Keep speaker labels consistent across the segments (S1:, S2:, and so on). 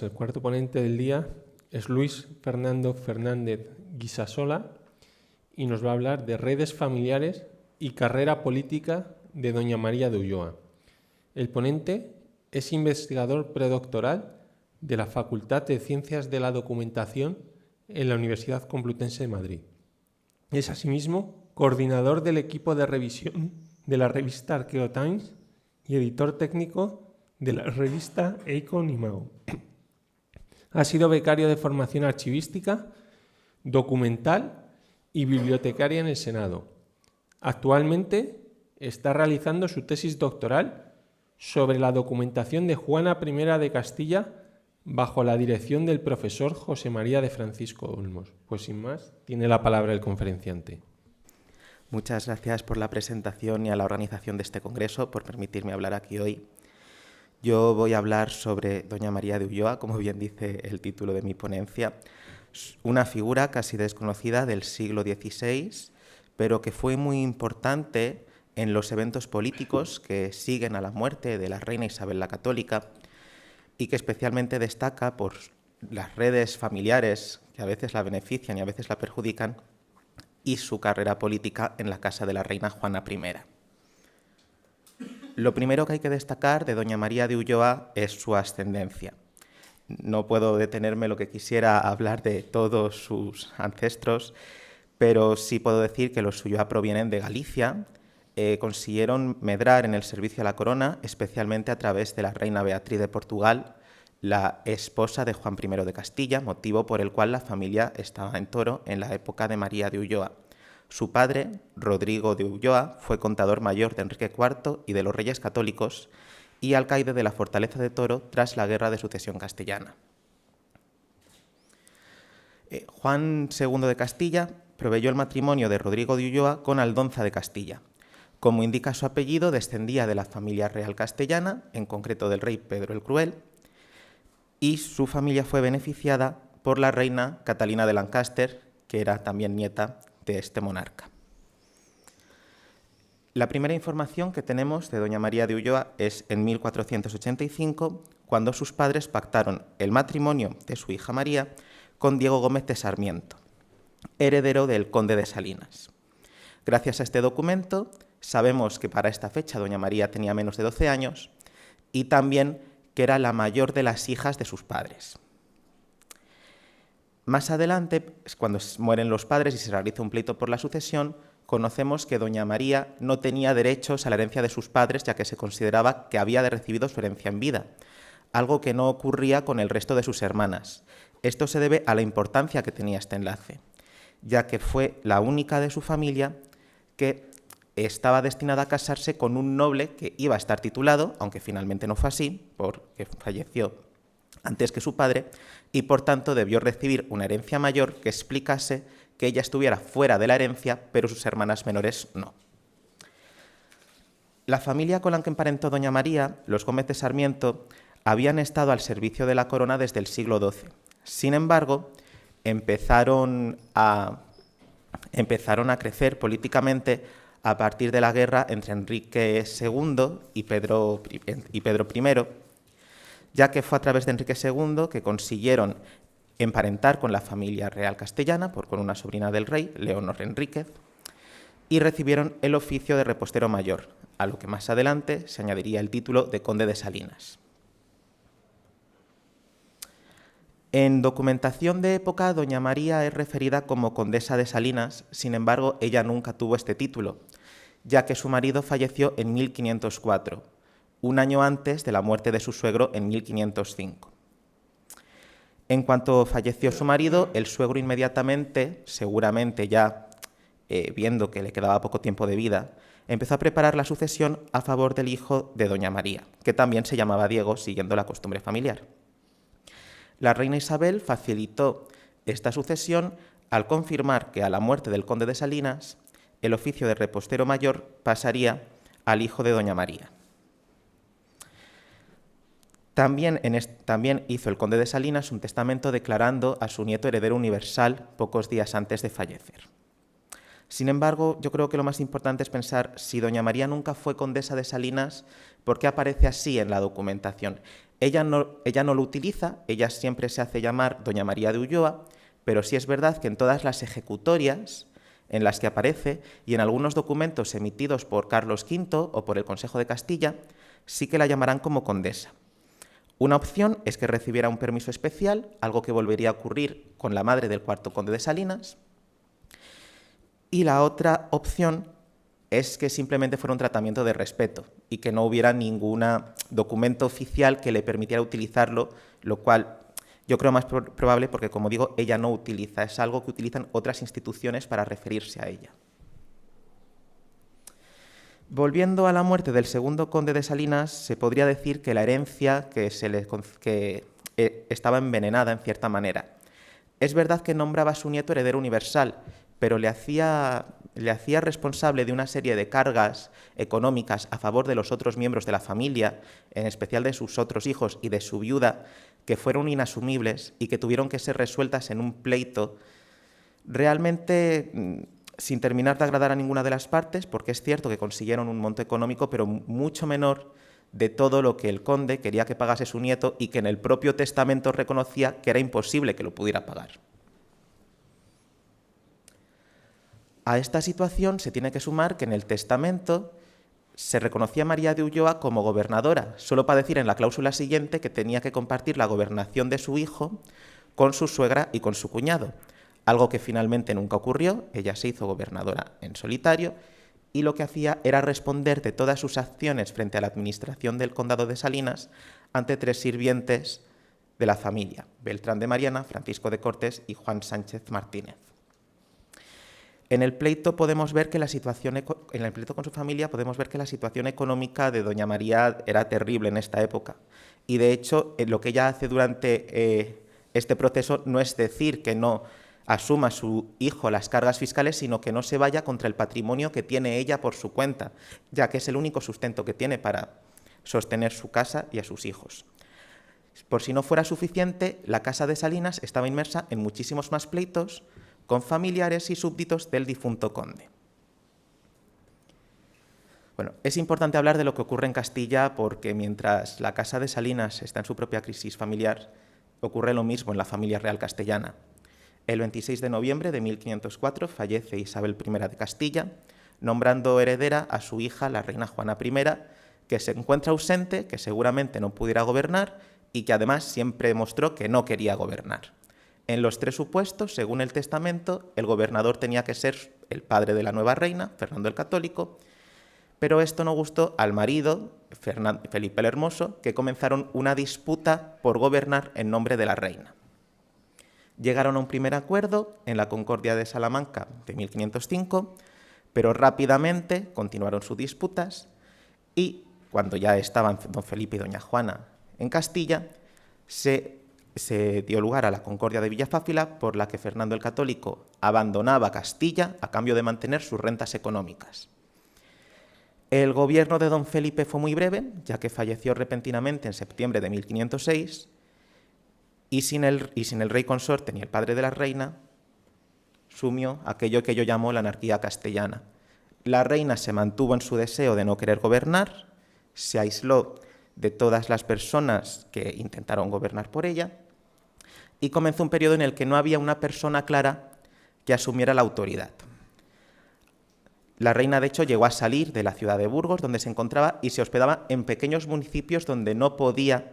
S1: El cuarto ponente del día es Luis Fernando Fernández Guisasola y nos va a hablar de redes familiares y carrera política de doña María de Ulloa. El ponente es investigador predoctoral de la Facultad de Ciencias de la Documentación en la Universidad Complutense de Madrid. Es asimismo coordinador del equipo de revisión de la revista Archaeotimes y editor técnico de la revista Eikon Imago. Ha sido becario de formación archivística, documental y bibliotecaria en el Senado. Actualmente está realizando su tesis doctoral sobre la documentación de Juana I de Castilla bajo la dirección del profesor José María de Francisco Olmos. Pues sin más, tiene la palabra el conferenciante.
S2: Muchas gracias por la presentación y a la organización de este congreso, por permitirme hablar aquí hoy. Yo voy a hablar sobre doña María de Ulloa, como bien dice el título de mi ponencia, una figura casi desconocida del siglo XVI, pero que fue muy importante en los eventos políticos que siguen a la muerte de la reina Isabel la Católica y que especialmente destaca por las redes familiares que a veces la benefician y a veces la perjudican y su carrera política en la casa de la reina Juana I. Lo primero que hay que destacar de doña María de Ulloa es su ascendencia. No puedo detenerme lo que quisiera hablar de todos sus ancestros, pero sí puedo decir que los Ulloa provienen de Galicia, consiguieron medrar en el servicio a la corona, especialmente a través de la reina Beatriz de Portugal, la esposa de Juan I de Castilla, motivo por el cual la familia estaba en Toro en la época de María de Ulloa. Su padre, Rodrigo de Ulloa, fue contador mayor de Enrique IV y de los Reyes Católicos y alcaide de la fortaleza de Toro tras la Guerra de Sucesión Castellana. Juan II de Castilla proveyó el matrimonio de Rodrigo de Ulloa con Aldonza de Castilla. Como indica su apellido, descendía de la familia real castellana, en concreto del rey Pedro el Cruel, y su familia fue beneficiada por la reina Catalina de Lancaster, que era también nieta de este monarca. La primera información que tenemos de doña María de Ulloa es en 1485, cuando sus padres pactaron el matrimonio de su hija María con Diego Gómez de Sarmiento, heredero del conde de Salinas. Gracias a este documento sabemos que para esta fecha doña María tenía menos de 12 años y también que era la mayor de las hijas de sus padres. Más adelante, cuando mueren los padres y se realiza un pleito por la sucesión, conocemos que doña María no tenía derechos a la herencia de sus padres, ya que se consideraba que había recibido su herencia en vida, algo que no ocurría con el resto de sus hermanas. Esto se debe a la importancia que tenía este enlace, ya que fue la única de su familia que estaba destinada a casarse con un noble que iba a estar titulado, aunque finalmente no fue así, porque falleció antes que su padre, y por tanto debió recibir una herencia mayor que explicase que ella estuviera fuera de la herencia, pero sus hermanas menores no. La familia con la que emparentó doña María, los Gómez de Sarmiento, habían estado al servicio de la corona desde el siglo XII. Sin embargo, empezaron a crecer políticamente a partir de la guerra entre Enrique II y Pedro I, ya que fue a través de Enrique II que consiguieron emparentar con la familia real castellana, con una sobrina del rey, Leonor Enríquez, y recibieron el oficio de repostero mayor, a lo que más adelante se añadiría el título de conde de Salinas. En documentación de época, doña María es referida como condesa de Salinas, sin embargo, ella nunca tuvo este título, ya que su marido falleció en 1504, un año antes de la muerte de su suegro en 1505. En cuanto falleció su marido, el suegro inmediatamente, seguramente ya viendo que le quedaba poco tiempo de vida, empezó a preparar la sucesión a favor del hijo de doña María, que también se llamaba Diego, siguiendo la costumbre familiar. La reina Isabel facilitó esta sucesión al confirmar que a la muerte del conde de Salinas, el oficio de repostero mayor pasaría al hijo de doña María. También hizo el conde de Salinas un testamento declarando a su nieto heredero universal pocos días antes de fallecer. Sin embargo, yo creo que lo más importante es pensar si doña María nunca fue condesa de Salinas, ¿por qué aparece así en la documentación? Ella no lo utiliza, ella siempre se hace llamar Doña María de Ulloa, pero sí es verdad que en todas las ejecutorias en las que aparece y en algunos documentos emitidos por Carlos V o por el Consejo de Castilla, sí que la llamarán como condesa. Una opción es que recibiera un permiso especial, algo que volvería a ocurrir con la madre del cuarto conde de Salinas, y la otra opción es que simplemente fuera un tratamiento de respeto y que no hubiera ningún documento oficial que le permitiera utilizarlo, lo cual yo creo más probable porque, como digo, ella no utiliza, es algo que utilizan otras instituciones para referirse a ella. Volviendo a la muerte del segundo conde de Salinas, se podría decir que la herencia estaba envenenada en cierta manera. Es verdad que nombraba a su nieto heredero universal, pero le hacía responsable de una serie de cargas económicas a favor de los otros miembros de la familia, en especial de sus otros hijos y de su viuda, que fueron inasumibles y que tuvieron que ser resueltas en un pleito realmente sin terminar de agradar a ninguna de las partes, porque es cierto que consiguieron un monto económico, pero mucho menor de todo lo que el conde quería que pagase su nieto y que en el propio testamento reconocía que era imposible que lo pudiera pagar. A esta situación se tiene que sumar que en el testamento se reconocía a María de Ulloa como gobernadora, solo para decir en la cláusula siguiente que tenía que compartir la gobernación de su hijo con su suegra y con su cuñado, algo que finalmente nunca ocurrió. Ella se hizo gobernadora en solitario y lo que hacía era responder de todas sus acciones frente a la administración del condado de Salinas ante 3 sirvientes de la familia: Beltrán de Mariana, Francisco de Cortés y Juan Sánchez Martínez. En el pleito podemos ver que en el pleito con su familia podemos ver que la situación económica de doña María era terrible en esta época. Y de hecho, lo que ella hace durante este proceso no es decir que no asuma su hijo las cargas fiscales, sino que no se vaya contra el patrimonio que tiene ella por su cuenta, ya que es el único sustento que tiene para sostener su casa y a sus hijos. Por si no fuera suficiente, la casa de Salinas estaba inmersa en muchísimos más pleitos con familiares y súbditos del difunto conde. Bueno, es importante hablar de lo que ocurre en Castilla porque mientras la casa de Salinas está en su propia crisis familiar, ocurre lo mismo en la familia real castellana. El 26 de noviembre de 1504 fallece Isabel I de Castilla, nombrando heredera a su hija, la reina Juana I, que se encuentra ausente, que seguramente no pudiera gobernar y que además siempre demostró que no quería gobernar. En los 3 supuestos, según el testamento, el gobernador tenía que ser el padre de la nueva reina, Fernando el Católico, pero esto no gustó al marido, Felipe el Hermoso, que comenzaron una disputa por gobernar en nombre de la reina. Llegaron a un primer acuerdo en la Concordia de Salamanca de 1505, pero rápidamente continuaron sus disputas y cuando ya estaban don Felipe y doña Juana en Castilla, se dio lugar a la Concordia de Villafáfila, por la que Fernando el Católico abandonaba Castilla a cambio de mantener sus rentas económicas. El gobierno de don Felipe fue muy breve, ya que falleció repentinamente en septiembre de 1506, y sin el rey consorte ni el padre de la reina, sumió aquello que yo llamo la anarquía castellana. La reina se mantuvo en su deseo de no querer gobernar, se aisló de todas las personas que intentaron gobernar por ella, y comenzó un periodo en el que no había una persona clara que asumiera la autoridad. La reina, de hecho, llegó a salir de la ciudad de Burgos, donde se encontraba, y se hospedaba en pequeños municipios donde no podía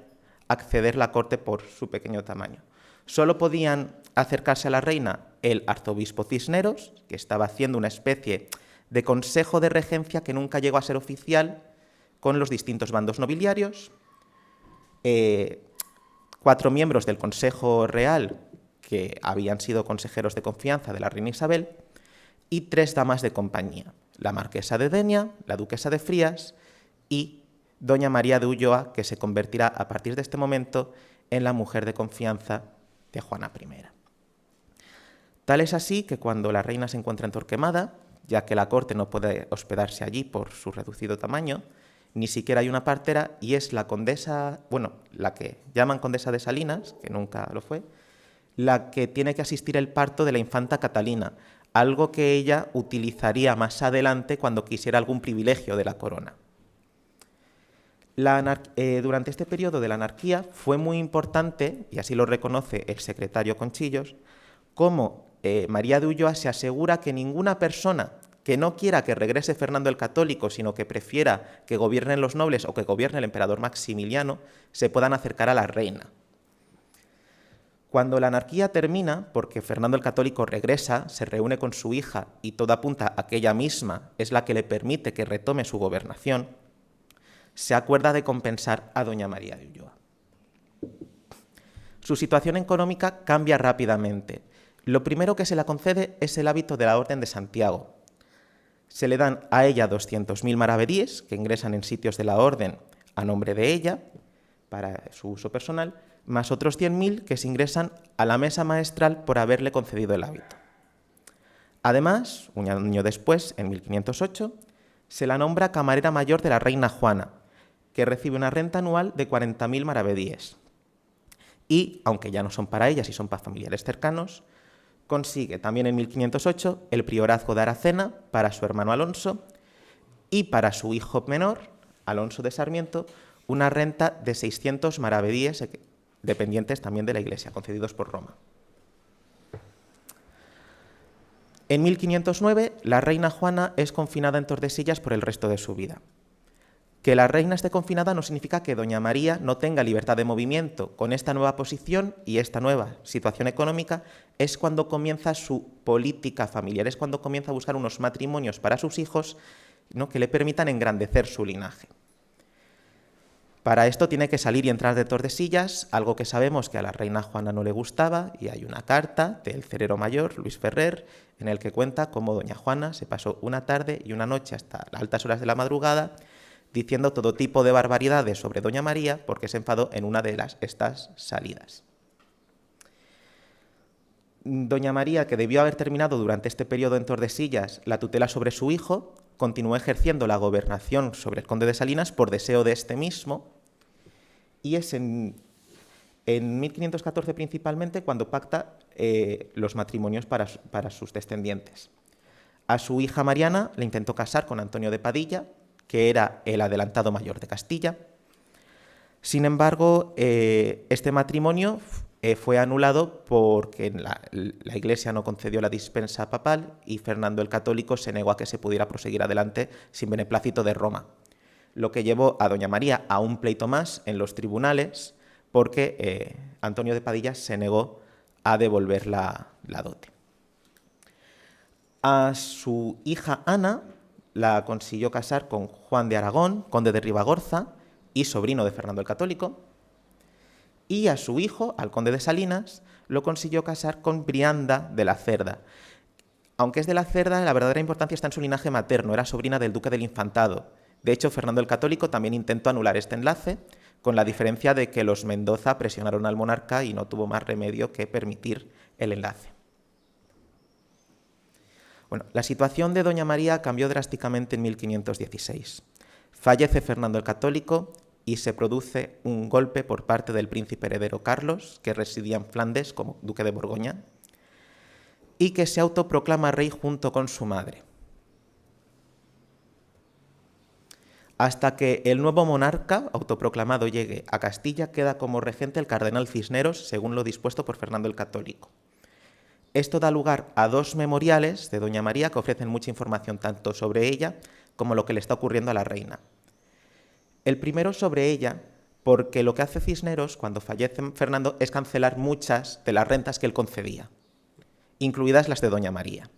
S2: acceder la corte por su pequeño tamaño. Solo podían acercarse a la reina el arzobispo Cisneros, que estaba haciendo una especie de consejo de regencia que nunca llegó a ser oficial, con los distintos bandos nobiliarios, 4 miembros del Consejo Real que habían sido consejeros de confianza de la reina Isabel y 3 damas de compañía, la marquesa de Denia, la duquesa de Frías y doña María de Ulloa, que se convertirá a partir de este momento en la mujer de confianza de Juana I. Tal es así que cuando la reina se encuentra en Torquemada, ya que la corte no puede hospedarse allí por su reducido tamaño, ni siquiera hay una partera, y es la condesa, la que llaman condesa de Salinas, que nunca lo fue, la que tiene que asistir el parto de la infanta Catalina, algo que ella utilizaría más adelante cuando quisiera algún privilegio de la corona. Durante este periodo de la anarquía fue muy importante, y así lo reconoce el secretario Conchillos, cómo María de Ulloa se asegura que ninguna persona que no quiera que regrese Fernando el Católico, sino que prefiera que gobiernen los nobles o que gobierne el emperador Maximiliano, se puedan acercar a la reina. Cuando la anarquía termina, porque Fernando el Católico regresa, se reúne con su hija y todo apunta a que ella misma es la que le permite que retome su gobernación, se acuerda de compensar a doña María de Ulloa. Su situación económica cambia rápidamente. Lo primero que se le concede es el hábito de la Orden de Santiago. Se le dan a ella 200.000 maravedíes, que ingresan en sitios de la Orden a nombre de ella, para su uso personal, más otros 100.000 que se ingresan a la mesa maestral por haberle concedido el hábito. Además, un año después, en 1508, se la nombra camarera mayor de la reina Juana, que recibe una renta anual de 40.000 maravedíes. Y, aunque ya no son para ella, si son para familiares cercanos, consigue también en 1508 el priorazgo de Aracena para su hermano Alonso y para su hijo menor, Alonso de Sarmiento, una renta de 600 maravedíes dependientes también de la Iglesia, concedidos por Roma. En 1509, la reina Juana es confinada en Tordesillas por el resto de su vida. Que la reina esté confinada no significa que doña María no tenga libertad de movimiento. Con esta nueva posición y esta nueva situación económica es cuando comienza su política familiar, es cuando comienza a buscar unos matrimonios para sus hijos, ¿no?, que le permitan engrandecer su linaje. Para esto tiene que salir y entrar de Tordesillas, algo que sabemos que a la reina Juana no le gustaba, y hay una carta del cerero mayor, Luis Ferrer, en el que cuenta cómo doña Juana se pasó una tarde y una noche hasta las altas horas de la madrugada diciendo todo tipo de barbaridades sobre doña María porque se enfadó en una de estas salidas. Doña María, que debió haber terminado durante este periodo en Tordesillas la tutela sobre su hijo, continuó ejerciendo la gobernación sobre el conde de Salinas por deseo de este mismo, y es en 1514 principalmente cuando pacta los matrimonios para sus descendientes. A su hija Mariana le intentó casar con Antonio de Padilla, que era el adelantado mayor de Castilla. Sin embargo, este matrimonio fue anulado porque la Iglesia no concedió la dispensa papal y Fernando el Católico se negó a que se pudiera proseguir adelante sin beneplácito de Roma, lo que llevó a doña María a un pleito más en los tribunales porque Antonio de Padilla se negó a devolver la dote. A su hija Ana la consiguió casar con Juan de Aragón, conde de Ribagorza y sobrino de Fernando el Católico, y a su hijo, al conde de Salinas, lo consiguió casar con Brianda de la Cerda. Aunque es de la Cerda, la verdadera importancia está en su linaje materno, era sobrina del duque del Infantado. De hecho, Fernando el Católico también intentó anular este enlace, con la diferencia de que los Mendoza presionaron al monarca y no tuvo más remedio que permitir el enlace. Bueno, la situación de doña María cambió drásticamente en 1516. Fallece Fernando el Católico y se produce un golpe por parte del príncipe heredero Carlos, que residía en Flandes como duque de Borgoña, y que se autoproclama rey junto con su madre. Hasta que el nuevo monarca autoproclamado llegue a Castilla, queda como regente el cardenal Cisneros, según lo dispuesto por Fernando el Católico. Esto da lugar a dos memoriales de doña María que ofrecen mucha información tanto sobre ella como lo que le está ocurriendo a la reina. El primero sobre ella, porque lo que hace Cisneros cuando fallece Fernando es cancelar muchas de las rentas que él concedía, incluidas las de doña María.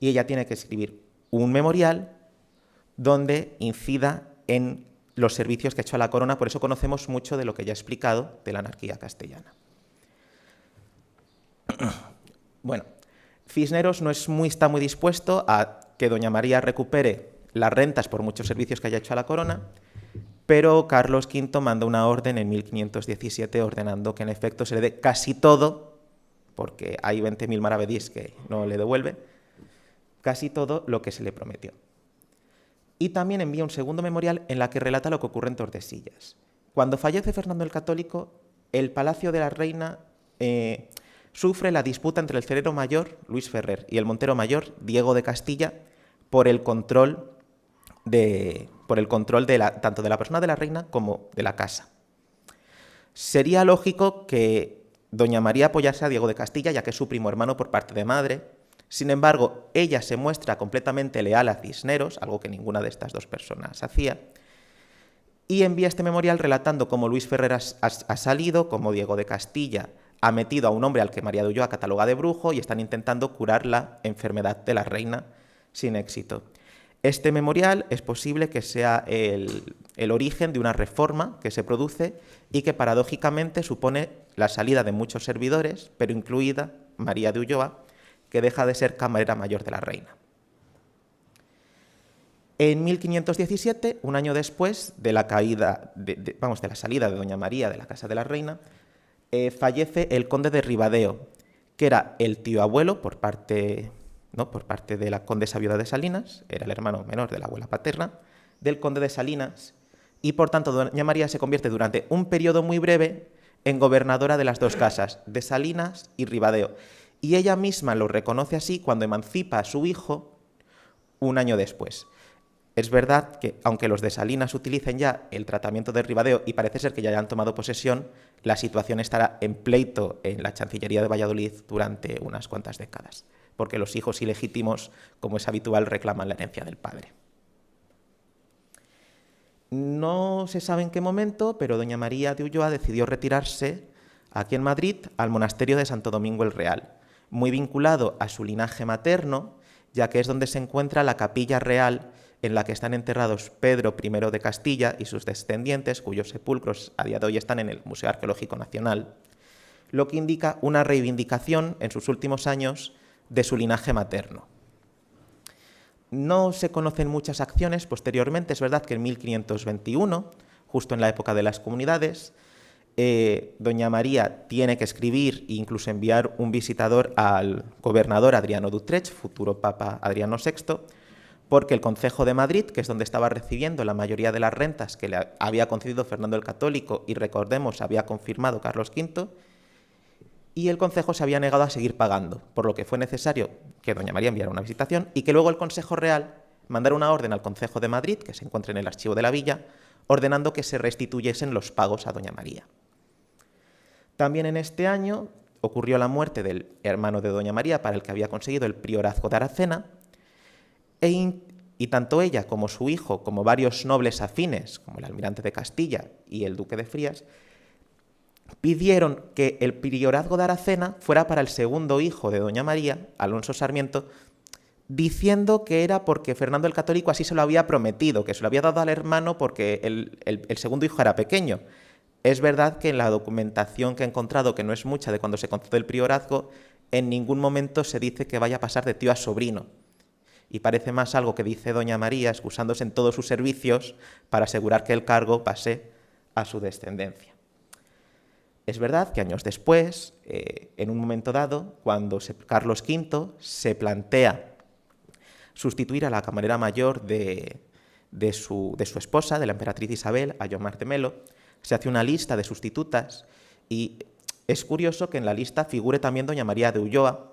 S2: Y ella tiene que escribir un memorial donde incida en los servicios que ha hecho a la corona, por eso conocemos mucho de lo que ya he explicado de la anarquía castellana. Bueno, Cisneros no está muy dispuesto a que doña María recupere las rentas por muchos servicios que haya hecho a la corona, pero Carlos V manda una orden en 1517 ordenando que en efecto se le dé casi todo, porque hay 20.000 maravedíes que no le devuelve, casi todo lo que se le prometió. Y también envía un segundo memorial en la que relata lo que ocurre en Tordesillas. Cuando fallece Fernando el Católico, el palacio de la reina sufre la disputa entre el cerero mayor, Luis Ferrer, y el montero mayor, Diego de Castilla, por el control de por el control tanto de la persona de la reina como de la casa. Sería lógico que doña María apoyase a Diego de Castilla, ya que es su primo hermano por parte de madre. Sin embargo, ella se muestra completamente leal a Cisneros, algo que ninguna de estas dos personas hacía, y envía este memorial relatando cómo Luis Ferreras ha salido, cómo Diego de Castilla ha metido a un hombre al que María de Ulloa cataloga de brujo y están intentando curar la enfermedad de la reina sin éxito. Este memorial es posible que sea el origen de una reforma que se produce y que paradójicamente supone la salida de muchos servidores, pero incluida María de Ulloa, que deja de ser camarera mayor de la reina. En 1517, un año después de la salida de doña María de la casa de la reina, fallece el conde de Ribadeo, que era el tío abuelo por parte de la condesa viuda de Salinas, era el hermano menor de la abuela paterna, del conde de Salinas, y por tanto doña María se convierte durante un periodo muy breve en gobernadora de las dos casas, de Salinas y Ribadeo. Y ella misma lo reconoce así cuando emancipa a su hijo un año después. Es verdad que, aunque los de Salinas utilicen ya el tratamiento de Ribadeo y parece ser que ya hayan tomado posesión, la situación estará en pleito en la Chancillería de Valladolid durante unas cuantas décadas, porque los hijos ilegítimos, como es habitual, reclaman la herencia del padre. No se sabe en qué momento, pero doña María de Ulloa decidió retirarse aquí en Madrid al monasterio de Santo Domingo el Real, muy vinculado a su linaje materno, ya que es donde se encuentra la capilla real en la que están enterrados Pedro I de Castilla y sus descendientes, cuyos sepulcros a día de hoy están en el Museo Arqueológico Nacional, lo que indica una reivindicación en sus últimos años de su linaje materno. No se conocen muchas acciones posteriormente. Es verdad que en 1521, justo en la época de las comunidades, doña María tiene que escribir e incluso enviar un visitador al gobernador Adriano d'Utrecht, futuro papa Adriano VI, porque el Concejo de Madrid, que es donde estaba recibiendo la mayoría de las rentas que le había concedido Fernando el Católico y, recordemos, había confirmado Carlos V, y el Concejo se había negado a seguir pagando, por lo que fue necesario que doña María enviara una visitación y que luego el Consejo Real mandara una orden al Concejo de Madrid, que se encuentra en el archivo de la villa, ordenando que se restituyesen los pagos a doña María. También en este año ocurrió la muerte del hermano de doña María, para el que había conseguido el priorazgo de Aracena, y tanto ella como su hijo, como varios nobles afines, como el almirante de Castilla y el duque de Frías, pidieron que el priorazgo de Aracena fuera para el segundo hijo de doña María, Alonso Sarmiento, diciendo que era porque Fernando el Católico así se lo había prometido, que se lo había dado al hermano porque el segundo hijo era pequeño. Es verdad que en la documentación que he encontrado, que no es mucha de cuando se concedió el priorazgo, en ningún momento se dice que vaya a pasar de tío a sobrino. Y parece más algo que dice doña María, excusándose en todos sus servicios para asegurar que el cargo pase a su descendencia. Es verdad que años después, en un momento dado, cuando Carlos V se plantea sustituir a la camarera mayor de su esposa, de la emperatriz Isabel, a Guiomar de Melo, se hace una lista de sustitutas y es curioso que en la lista figure también doña María de Ulloa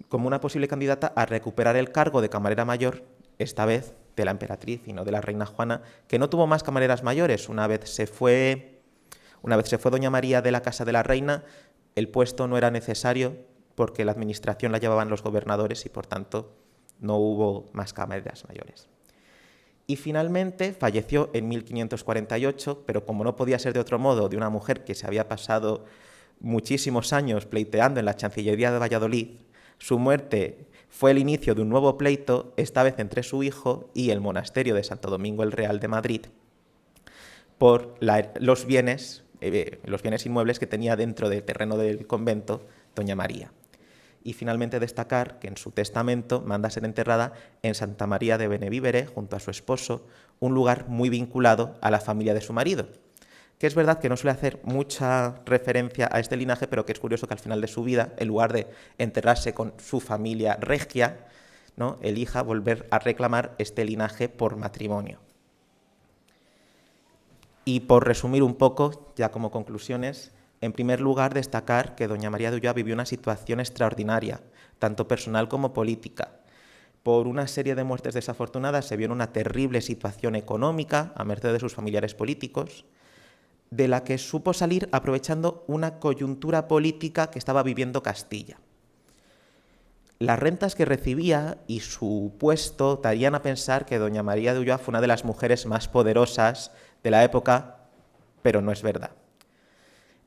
S2: como una posible candidata a recuperar el cargo de camarera mayor, esta vez de la emperatriz y no de la reina Juana, que no tuvo más camareras mayores. Una vez se fue doña María de la casa de la reina, el puesto no era necesario porque la administración la llevaban los gobernadores y por tanto no hubo más camareras mayores. Y finalmente falleció en 1548, pero como no podía ser de otro modo, de una mujer que se había pasado muchísimos años pleiteando en la Chancillería de Valladolid, su muerte fue el inicio de un nuevo pleito, esta vez entre su hijo y el monasterio de Santo Domingo el Real de Madrid, por los bienes inmuebles que tenía dentro del terreno del convento doña María. Y finalmente destacar que en su testamento manda ser enterrada en Santa María de Benevívere, junto a su esposo, un lugar muy vinculado a la familia de su marido, que es verdad que no suele hacer mucha referencia a este linaje, pero que es curioso que al final de su vida, en lugar de enterrarse con su familia regia, ¿no?, elija volver a reclamar este linaje por matrimonio. Y por resumir un poco, ya como conclusiones, en primer lugar destacar que doña María de Ulloa vivió una situación extraordinaria, tanto personal como política. por una serie de muertes desafortunadas se vio en una terrible situación económica a merced de sus familiares políticos, de la que supo salir aprovechando una coyuntura política que estaba viviendo Castilla. Las rentas que recibía y su puesto darían a pensar que doña María de Ulloa fue una de las mujeres más poderosas de la época, pero no es verdad.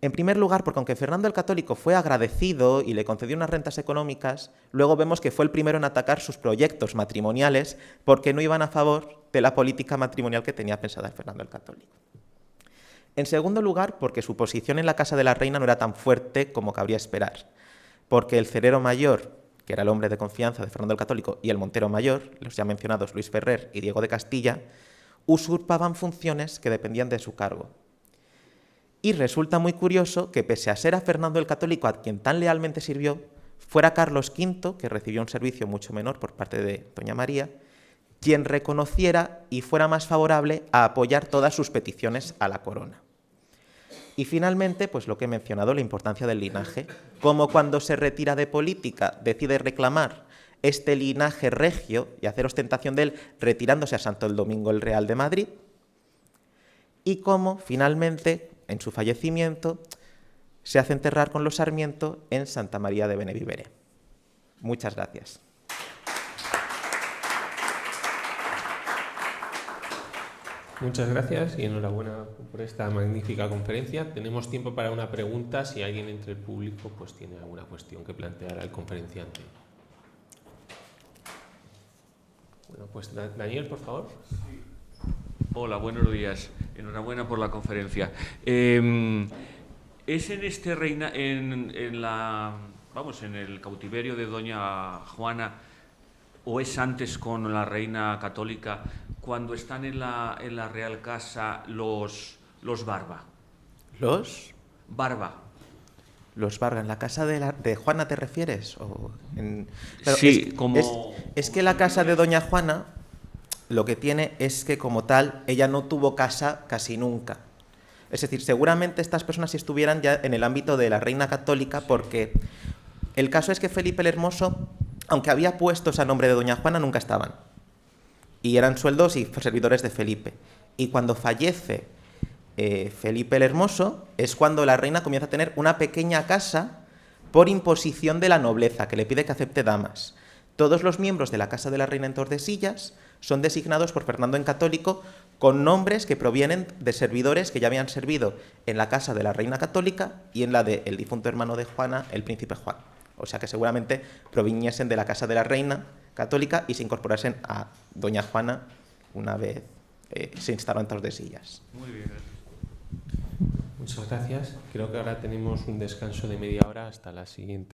S2: En primer lugar, porque aunque Fernando el Católico fue agradecido y le concedió unas rentas económicas, luego vemos que fue el primero en atacar sus proyectos matrimoniales porque no iban a favor de la política matrimonial que tenía pensada Fernando el Católico. En segundo lugar, porque su posición en la casa de la reina no era tan fuerte como cabría esperar, porque el cerero mayor, que era el hombre de confianza de Fernando el Católico, y el montero mayor, los ya mencionados Luis Ferrer y Diego de Castilla, usurpaban funciones que dependían de su cargo. Y resulta muy curioso que, pese a ser a Fernando el Católico a quien tan lealmente sirvió, fuera Carlos V, que recibió un servicio mucho menor por parte de doña María, quien reconociera y fuera más favorable a apoyar todas sus peticiones a la corona. Y finalmente, pues lo que he mencionado, la importancia del linaje, como cuando se retira de política decide reclamar este linaje regio y hacer ostentación de él retirándose a Santo Domingo el Real de Madrid, y cómo finalmente, en su fallecimiento, se hace enterrar con los Sarmiento en Santa María de Benevivere. Muchas gracias.
S1: Muchas gracias y enhorabuena por esta magnífica conferencia. Tenemos tiempo para una pregunta si alguien entre el público pues tiene alguna cuestión que plantear al conferenciante. Bueno, pues Daniel, por favor.
S3: Sí. Hola, buenos días. Enhorabuena por la conferencia. ¿Es en este reina, en el cautiverio de doña Juana, o es antes con la reina católica, cuando están en la Real Casa los Barba?
S2: ¿Los?
S3: Barba.
S2: ¿Los Vargas? ¿En la casa de Juana te refieres?
S3: Pero sí,
S2: es que la casa de doña Juana lo que tiene es que, como tal, ella no tuvo casa casi nunca. Es decir, seguramente estas personas sí estuvieran ya en el ámbito de la reina católica, porque el caso es que Felipe el Hermoso, aunque había puestos a nombre de doña Juana, nunca estaban. Y eran sueldos y servidores de Felipe. Y cuando fallece Felipe el Hermoso, es cuando la reina comienza a tener una pequeña casa por imposición de la nobleza, que le pide que acepte damas. Todos los miembros de la casa de la reina en Tordesillas son designados por Fernando en Católico con nombres que provienen de servidores que ya habían servido en la casa de la reina católica y en la del difunto hermano de Juana, el príncipe Juan. O sea que seguramente proviniesen de la casa de la reina católica y se incorporasen a doña Juana una vez se instaló en Tordesillas.
S3: Muy bien.
S1: Muchas gracias. Creo que ahora tenemos un descanso de media hora hasta la siguiente.